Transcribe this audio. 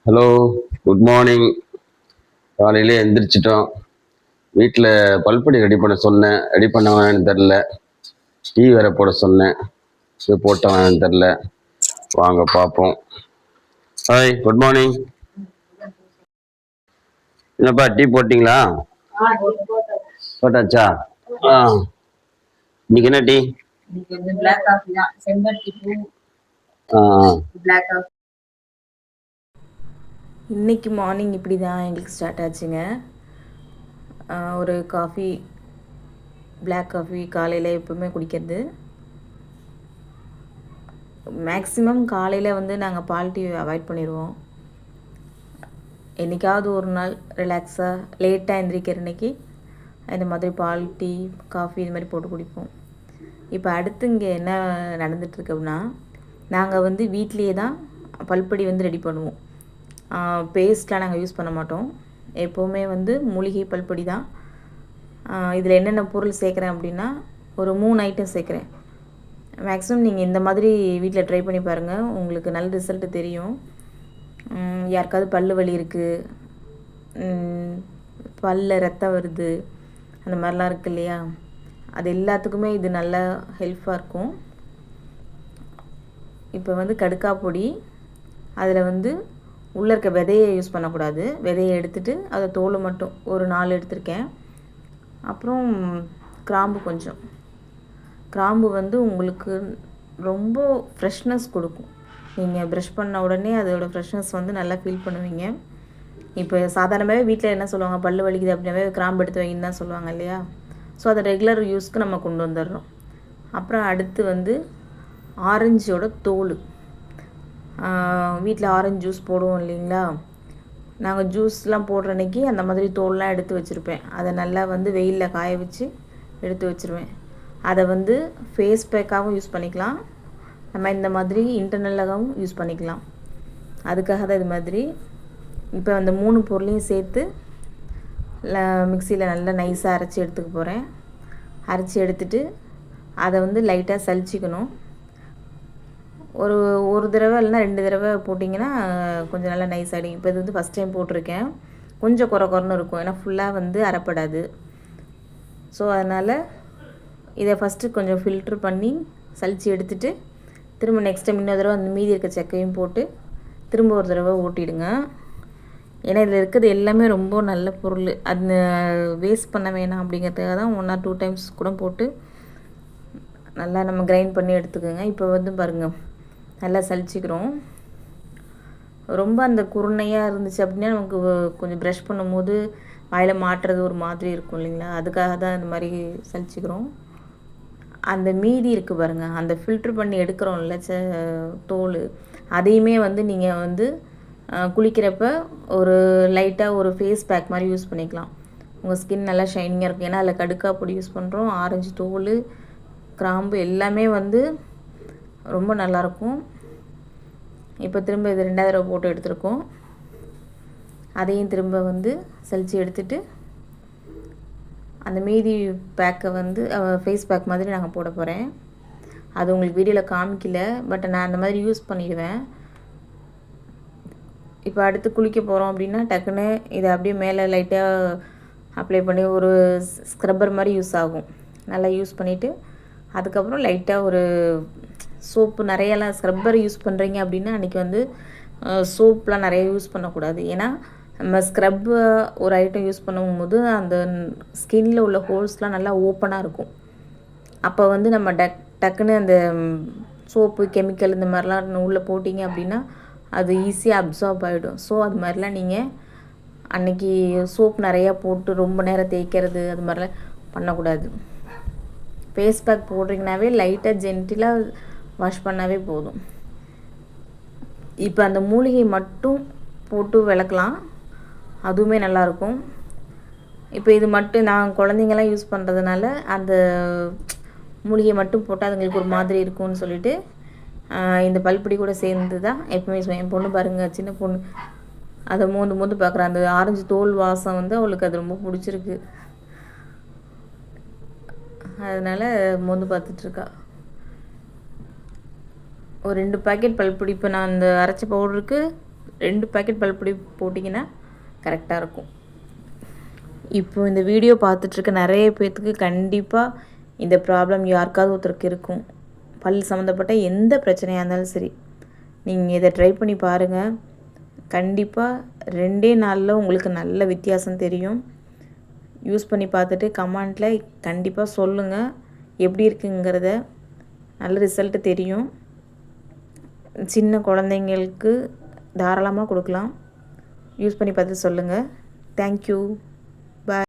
Hello, good morning. காலையிலே எந்திரிச்சிட்டோம். வீட்டில் பல்பொடி ready பண்ண சொன்னேன். ரெடி பண்ணவனான்னு தெரில. டீ வேற போட சொன்னேன். இது போட்டவனான்னு தெரில. வாங்க பார்ப்போம். Hi, good morning. என்னப்பா டீ போட்டிங்களா? போட்டாச்சா? ஆ. இன்னைக்கு என்ன டீ? இன்னைக்கு வந்து பிளாக் காஃபி தான். செம்பருத்தி பூ ஆ ஆ. Black coffee. இன்றைக்கி மார்னிங் இப்படி தான் எங்களுக்கு ஸ்டார்ட் ஆச்சுங்க. ஒரு காஃபி, பிளாக் காஃபி காலையில் எப்போவுமே குடிக்கிறது. மேக்ஸிமம் காலையில் வந்து நாங்கள் பால் டீ அவாய்ட் பண்ணிடுவோம். என்றைக்காவது ஒரு நாள் ரிலாக்ஸாக லேட்டாக எந்திரிக்கிற அன்றைக்கி இந்த மாதிரி பால் டீ காஃபி இது மாதிரி போட்டு குடிப்போம். இப்போ அடுத்து இங்கே என்ன நடந்துகிட்ருக்கு அப்படின்னா, நாங்கள் வந்து வீட்லேயே தான் பல்பொடி வந்து ரெடி பண்ணுவோம். பேஸ்ட்லாம் நாங்கள் யூஸ் பண்ண மாட்டோம். எப்போவுமே வந்து மூலிகை பல்பொடி தான். இதில் என்னென்ன பொருள் சேர்க்குறேன் அப்படின்னா, ஒரு 3 ஐட்டம் சேர்க்குறேன். மேக்ஸிமம் நீங்கள் இந்த மாதிரி வீட்டில் ட்ரை பண்ணி பாருங்கள், உங்களுக்கு நல்ல ரிசல்ட்டு தெரியும். யாருக்காவது பல்லு வலி இருக்குது, பல்லில் ரத்தம் வருது, அந்த மாதிரிலாம் இருக்குது இல்லையா, அது எல்லாத்துக்குமே இது நல்லா ஹெல்ப்பாக இருக்கும். இப்போ வந்து கடுக்காய் பொடி, அதில் வந்து உள்ளே இருக்க விதையை யூஸ் பண்ணக்கூடாது. விதையை எடுத்துகிட்டு அதை தோல் மட்டும் ஒரு 4 எடுத்திருக்கேன். அப்புறம் கிராம்பு கொஞ்சம். கிராம்பு வந்து உங்களுக்கு ரொம்ப ஃப்ரெஷ்னஸ் கொடுக்கும். நீங்கள் ப்ரஷ் பண்ண உடனே அதோடய ஃப்ரெஷ்னஸ் வந்து நல்லா ஃபீல் பண்ணுவீங்க. இப்போ சாதாரணமாகவே வீட்டில் என்ன சொல்லுவாங்க, பல்லு வலிக்குது அப்படின்னாவே கிராம்பு எடுத்து வைங்கன்னு தான் சொல்லுவாங்க இல்லையா. ஸோ அதை ரெகுலர் யூஸ்க்கு நம்ம கொண்டு வந்துடுறோம். அப்புறம் அடுத்து வந்து ஆரஞ்சோட தோல். வீட்டில் ஆரஞ்சு ஜூஸ் போடுவோம் இல்லைங்களா, நாங்கள் ஜூஸ்லாம் போடுற அன்றைக்கி அந்த மாதிரி தோல்லாம் எடுத்து வச்சுருப்பேன். அதை நல்லா வந்து வெயிலில் காய வச்சு எடுத்து வச்சுருவேன். அதை வந்து ஃபேஸ் பேக்காகவும் யூஸ் பண்ணிக்கலாம், நம்ம இந்த மாதிரி இன்டர்னலாகவும் யூஸ் பண்ணிக்கலாம். அதுக்காக தான் இது மாதிரி. இப்போ அந்த 3 பொருளையும் சேர்த்து மிக்சியில் நல்லா நைஸாக அரைச்சி எடுத்துக்க போகிறேன். அரைச்சி எடுத்துகிட்டு அதை வந்து லைட்டாக சலிச்சிக்கணும். ஒரு தடவை இல்லைனா 2 தடவை போட்டிங்கன்னா கொஞ்சம் நல்லா நைஸ் ஆகிடும். இப்போ இது வந்து ஃபஸ்ட் டைம் போட்டிருக்கேன், கொஞ்சம் குறைன்னு இருக்கும், ஏன்னா ஃபுல்லாக வந்து அரைப்படாது. ஸோ அதனால் இதை ஃபஸ்ட்டு கொஞ்சம் ஃபில்ட்ரு பண்ணி சலித்து எடுத்துகிட்டு திரும்ப நெக்ஸ்ட் டைம் இன்னொரு தடவை அந்த மீதி இருக்க செக்கையும் போட்டு திரும்ப ஒரு தடவை ஓட்டிடுங்க. ஏன்னா இதில் இருக்கிறது எல்லாமே ரொம்ப நல்ல பொருள், அது வேஸ்ட் பண்ண வேணாம் அப்படிங்கிறதுக்காக தான் 1 or 2 டைம்ஸ் கூட போட்டு நல்லா நம்ம கிரைண்ட் பண்ணி எடுத்துக்கோங்க. இப்போ வந்து பாருங்கள், நல்லா சலிச்சிக்கிறோம். ரொம்ப அந்த குருணையாக இருந்துச்சு அப்படின்னா நமக்கு கொஞ்சம் ப்ரஷ் பண்ணும்போது வாயில் மாட்டுறது ஒரு மாதிரி இருக்கும் இல்லைங்களா, அதுக்காக தான் இந்த மாதிரி சலிச்சிக்கிறோம். அந்த மீதி இருக்குது பாருங்கள், அந்த ஃபில்ட்ரு பண்ணி எடுக்கிறோம்ல தோல், அதையுமே வந்து நீங்கள் வந்து குளிக்கிறப்ப ஒரு லைட்டாக ஒரு ஃபேஸ் பேக் மாதிரி யூஸ் பண்ணிக்கலாம். உங்கள் ஸ்கின் நல்லா ஷைனிங்காக இருக்கும். ஏன்னா அதில் கடுக்காய் பொடி யூஸ் பண்ணுறோம், ஆரஞ்சு தோல், கிராம்பு எல்லாமே வந்து ரொம்ப நல்லாயிருக்கும். இப்போ திரும்ப இது 2வது தடவை போட்டு எடுத்துருக்கோம். அதையும் திரும்ப வந்து சலித்து எடுத்துகிட்டு அந்த மீதி பேக்கை வந்து ஃபேஸ் பேக் மாதிரி நாங்கள் போட போகிறேன். அது உங்களுக்கு வீடியோவில் காமிக்கல, பட் நான் அந்த மாதிரி யூஸ் பண்ணிடுவேன். இப்போ அடுத்து குளிக்க போகிறோம் அப்படின்னா டக்குன்னு இதை அப்படியே மேலே லைட்டாக அப்ளை பண்ணி ஒரு ஸ்க்ரப்பர் மாதிரி யூஸ் ஆகும். நல்லா யூஸ் பண்ணிவிட்டு அதுக்கப்புறம் லைட்டாக ஒரு சோப்பு, நிறையலாம் ஸ்க்ரப்பர் யூஸ் பண்ணுறீங்க அப்படின்னா அன்றைக்கி வந்து சோப்லாம் நிறைய யூஸ் பண்ணக்கூடாது. ஏன்னா நம்ம ஸ்க்ரப்பு ஒரு ஐட்டம் யூஸ் பண்ணும்போது அந்த ஸ்கின்னில் உள்ள ஹோல்ஸ்லாம் நல்லா ஓப்பனாக இருக்கும். அப்போ வந்து நம்ம டக்குன்னு அந்த சோப்பு கெமிக்கல் இந்த மாதிரிலாம் உள்ளே போட்டிங்க அப்படின்னா அது ஈஸியாக அப்சார்ப் ஆகிடும். ஸோ அது மாதிரிலாம் நீங்கள் அன்றைக்கி சோப் நிறையா போட்டு ரொம்ப நேரம் தேய்க்கிறது அது மாதிரிலாம் பண்ணக்கூடாது. ஃபேஸ் பேக் போடுறீங்கனாவே லைட்டாக ஜென்டிலாக வாஷ் பண்ணாவே போதும். இப்போ அந்த மூலிகை மட்டும் போட்டு விளக்கலாம், அதுவுமே நல்லாயிருக்கும். இப்போ இது மட்டும் நான் குழந்தைங்களாம் யூஸ் பண்ணுறதுனால அந்த மூலிகை மட்டும் போட்டால் அதுங்களுக்கு ஒரு மாதிரி இருக்கும்னு சொல்லிவிட்டு இந்த பல்பொடி கூட சேர்ந்து தான் எப்பவுமே என் பொண்ணு பாருங்கள், சின்ன பொண்ணு அதை மோந்து பார்க்குறா. அந்த ஆரஞ்சு தோல் வாசம் வந்து அவளுக்கு அது ரொம்ப பிடிச்சிருக்கு, அதனால் மோந்து பார்த்துட்ருக்கா. ஒரு 2 பாக்கெட் பல்பொடி இப்போ நான் அந்த அரைச்ச பவுடருக்கு 2 பாக்கெட் பல்பொடி போட்டிங்கன்னா கரெக்டாக இருக்கும். இப்போ இந்த வீடியோ பார்த்துட்ருக்க நிறைய பேர்த்துக்கு கண்டிப்பாக இந்த ப்ராப்ளம் யாருக்காவது ஒருத்தருக்கு இருக்கும். பல் சம்மந்தப்பட்ட எந்த பிரச்சனையாக இருந்தாலும் சரி, நீங்கள் இதை ட்ரை பண்ணி பாருங்கள். கண்டிப்பாக 2 நாளில் உங்களுக்கு நல்ல வித்தியாசம் தெரியும். யூஸ் பண்ணி பார்த்துட்டு கமெண்ட்டில் கண்டிப்பாக சொல்லுங்கள் எப்படி இருக்குங்கிறத. நல்ல ரிசல்ட்டு தெரியும். சின்ன குழந்தைங்களுக்கு தாராளமாக கொடுக்கலாம். யூஸ் பண்ணி பார்த்து சொல்லுங்கள். தேங்க்யூ.